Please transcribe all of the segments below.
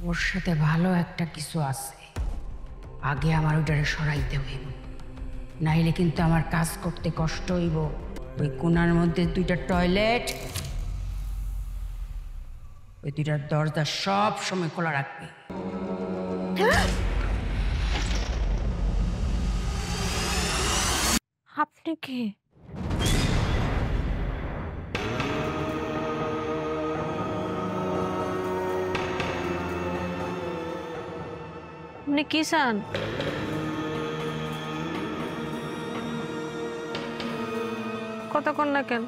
ওর সাথে ভালো একটা কিছু আছে, আগে আমার ওটারে সরাইতে হইব, নাইলে কিন্তু আমার কাজ করতে কষ্ট হইব। ওই কোণার মধ্যে দুইটা টয়লেট, ওই দুইটার দরজা সব সময় খোলা রাখবে। আপনি কি? আপনি কি চান? কথা কন না কেন?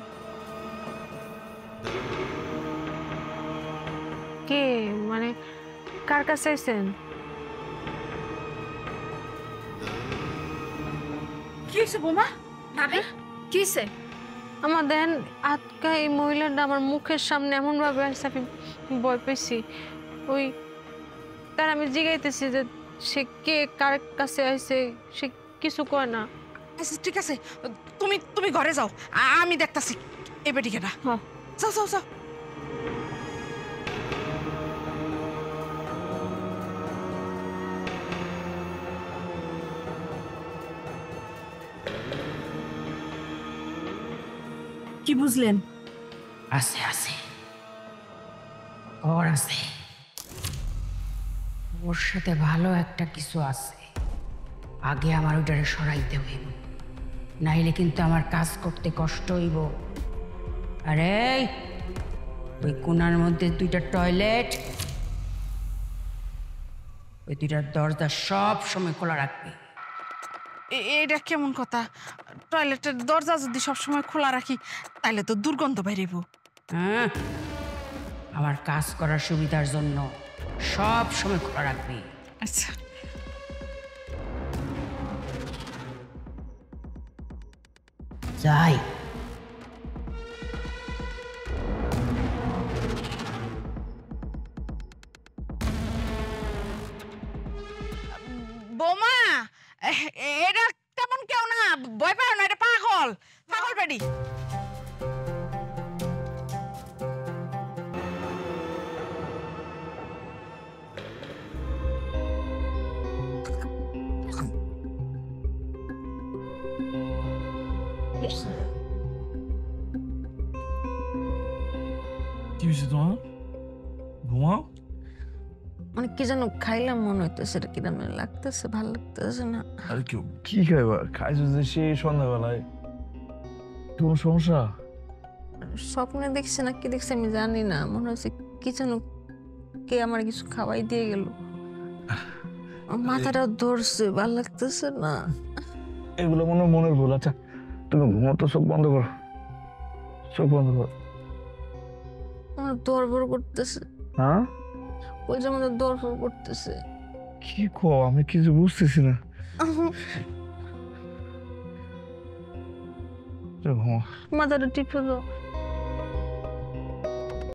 কে মানে কার কাছে আইছেন? কি হয়েছে বোমা? ভাবি কি হয়েছে? আমার দেন আজকা এই মহিলাটা আমার মুখের সামনে এমন ভাবে আসছে, আমি ভয় পেয়েছি। ওই তার আমি জিগাইতেছি যে সে কে, কার কাছে আইছে, সে কিছু কয় না। আচ্ছা ঠিক আছে, তুমি তুমি ঘরে যাও, আমি দেখতাছি এই বেটিকে না। হ্যাঁ। যাও যাও যাও। কি বুঝলেন? আছে আছে, ওর আছে, ওর সাথে ভালো একটা কিছু আছে, আগে আমার ওটারে সরাইতে হইব, নাইলে কিন্তু আমার কাজ করতে কষ্ট হইব। আরে ওই কোণার মধ্যে দুইটা টয়লেট, ওই দুইটার দরজা সব সময় খোলা রাখবে। এটা কেমন কথা? টয়লেটের দরজা যদি সবসময় খোলা রাখি তাইলে তো দুর্গন্ধ বাইরেব। হ্যাঁ, আমার কাজ করার সুবিধার জন্য সব সময় খোলা রাখবি। আচ্ছা। যাই। বোমা, এটা তেমন কেউ না, ভয় পাও না, এটা পাগল পাগল বেডি। কি হয়েছে তোমার? ঘুমাও। মানে কি যেন খাইলাম মনে হইতেছে, এটা কিরম লাগতেছে, ভালো লাগতেছে না। আরে কি খাইবা? খাইছো যে সেই সন্ধ্যাবেলায়। কোনো সমস্যা? স্বপ্নে দেখছে না কি দেখছে আমি জানি না, মনে হচ্ছে কি যেন কে আমার কিছু খাওয়াই দিয়ে গেল, মাথাটা ধরছে, ভালো লাগতেছে না। এগুলো মনের ভুল। আচ্ছা তুমি ঘুমো তো, চোখ বন্ধ করো, চোখ বন্ধ করো। আমার দরবর করতেছে, হ্যাঁ ওই যে আমাদের দরবর করতেছে। কি কো? আমি কিছু বুঝতেছি না। চল ঘুমো। মাথাটা টিপে দাও।